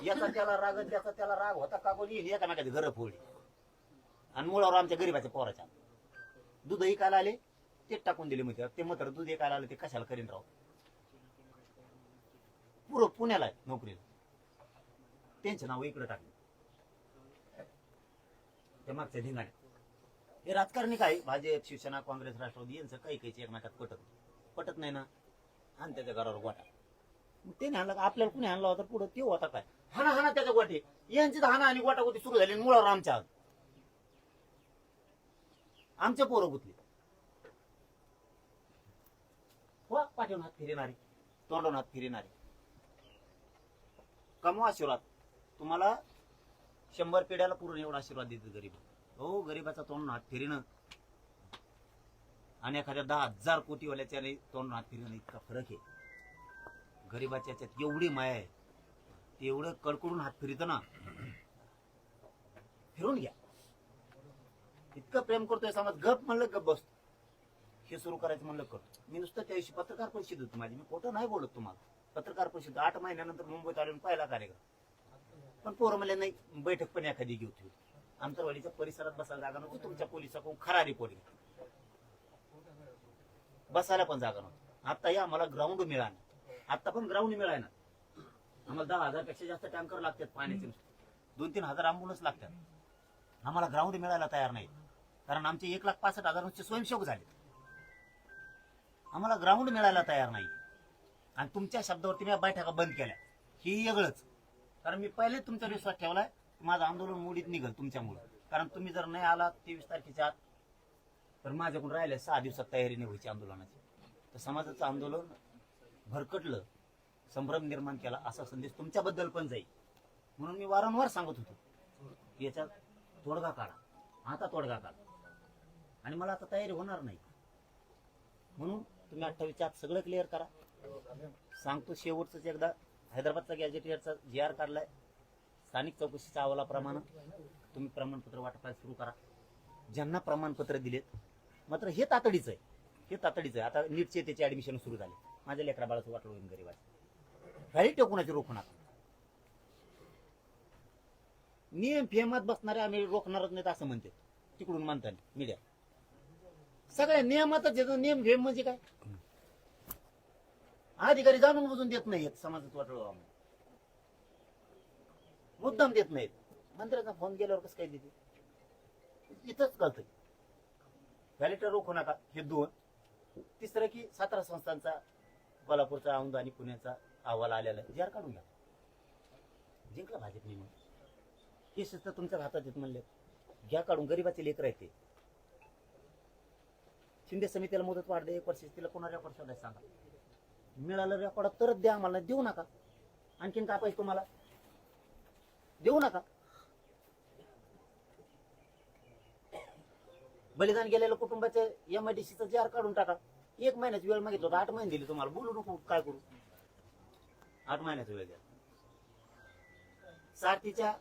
याचा त्याला राग त्याचा त्याला राग होता का कोणी एकामेकाची घरं फोडली आणि मुळावर आमच्या गरीबाच्या पोराच्या दूध ऐकायला आले ते टाकून दिले मग ते मात्र दूध ऐकायला आले ते कशाला करीन राव. पुरं पुण्याला आहे नोकरीला, त्यांचं नाव इकडे टाकलं ते मागच्या धिंगाणे. हे राजकारणी काय भाजप शिवसेना काँग्रेस राष्ट्रवादी यांचं काही काही एकमेकात पटत नाही ना. आणि त्याच्या घरावर गोटा ते नाही आणला आपल्याला कुणी आणला होता पुढे ते होता काय हाना हाना त्याच्या गोटे यांची हाना आणि गोटा गोटी सुरू झाली मुळावर आमच्या पोरं गुतली. हो पाठवून हात फिरणारी तोंडून हात फिरणारी कमवा आशीर्वाद तुम्हाला 100 पिढ्याला पुरून एवढा आशीर्वाद देतो गरीब. हो गरीबाचा तोंड हात फिरणं आणि एखाद्या 10,000 कोटीवाल्याच्या तोंड हात फिरणं इतका फरक आहे. गरीबाच्या याच्यात एवढी माया आहे ते एवढं कडकडून हात फिरत ना. फिरून घ्या इतकं प्रेम करतोय समाज गप म्हणलं गप बसतो. हे सुरू करायचं म्हणलं करतो. मी नुसतं त्या दिवशी पत्रकार परिषद होती माझी, मी खोटं नाही बोलत तुम्हाला. पत्रकार परिषद 8 महिन्यानंतर मुंबईत आले पहिला कार्यक्रम. पण पोरं म्हणले नाही बैठक पण एखादी घेऊ ठेवू. आंतरवाडीच्या परिसरात बसायला जागा नव्हती. तुमच्या पोलिसाकडून खरा रिपोर्ट बसायला पण जागा नव्हती. आता या आम्हाला ग्राउंड मिळालं. आता पण ग्राउंड मिळायना. आम्हाला 10,000 पेक्षा जास्त टँकर लागतात पाण्याचे. 2-3 हजार अँब्युलन्स लागतात. आम्हाला ग्राउंड मिळायला तयार नाही कारण आमचे 1,65,000 स्वयंसेवक झाले. आम्हाला ग्राउंड मिळायला तयार नाही. आणि तुमच्या शब्दावरती मी बैठका बंद केल्या ही वेगळंच. कारण मी पहिले तुमचा विश्वास ठेवलाय माझं आंदोलन मोडीत निघल तुमच्यामुळे. कारण तुम्ही जर नाही आला 23 तारखेच्या आत तर माझ्याकडून राहिले 6 दिवसात तयारी नाही व्हायची आंदोलनाची. तर समाजाचं आंदोलन भरकटलं संभ्रम निर्माण केला असा संदेश तुमच्याबद्दल पण जाईल. म्हणून मी वारंवार सांगत होतो याच्यात तोडगा काढा. आता तोडगा काढा आणि मला आता तयारी होणार नाही. म्हणून तुम्ही 28च्या आत सगळं क्लिअर करा. सांगतो शेवटच एकदा हैदराबादचा गॅजेटियरचा GR काढलाय. स्थानिक चौकशीच्या अहवालाप्रमाणे तुम्ही प्रमाणपत्र वाटपायला सुरू करा. ज्यांना प्रमाणपत्र दिलेत मात्र हे तातडीचं आहे. हे तातडीचं आहे. आता नीटचे त्याचे ऍडमिशन सुरू झाले. माझ्या लेकरा बाळाचं वाटलं होईल गरीबाचं. काही टेकुणाची रोखू नका. नियम फेमात बसणारे आम्ही रोखणारच नाहीत असं म्हणते तिकडून म्हणताना मीडिया. सगळ्या नियमातच येतो. नियम फेम म्हणजे काय अधिकारी जाणून बुजून देत नाहीत. समाजात वाटलं मुद्दाम देत नाहीत. मंत्र्याचा फोन गेल्यावर कसं काय देते इथंच कळतंय. व्हॅलिटर रोखू नका हे 2. तिसरं की 17 संस्थांचा कोल्हापूरचा औंध आणि पुण्याचा अहवाल आलेला आहे. GR काढून घ्या. जिंकला भाजपने म्हणून हे शिस्त तुमच्या हातात येत म्हणले घ्या काढून. गरीबाचे लेकर आहेत ते. शिंदे समितीला मुदत वाढ दे 1 वर्ष. तिला कोणा रेकॉर्ड शोधायला सांगा. मिळालं रेकॉर्ड तरच द्या. आम्हाला देऊ नका. आणखीन काय पाहिजे तुम्हाला देऊ नका. बलिदान गेलेल्या कुटुंबाचे MIDCचा GR काढून टाका. 1 महिन्याची वेळ मागितलं होता 8 महिने दिली तुम्हाला. बोलू नको काय करू. 8 महिन्याचा वेळ द्या. साठीच्या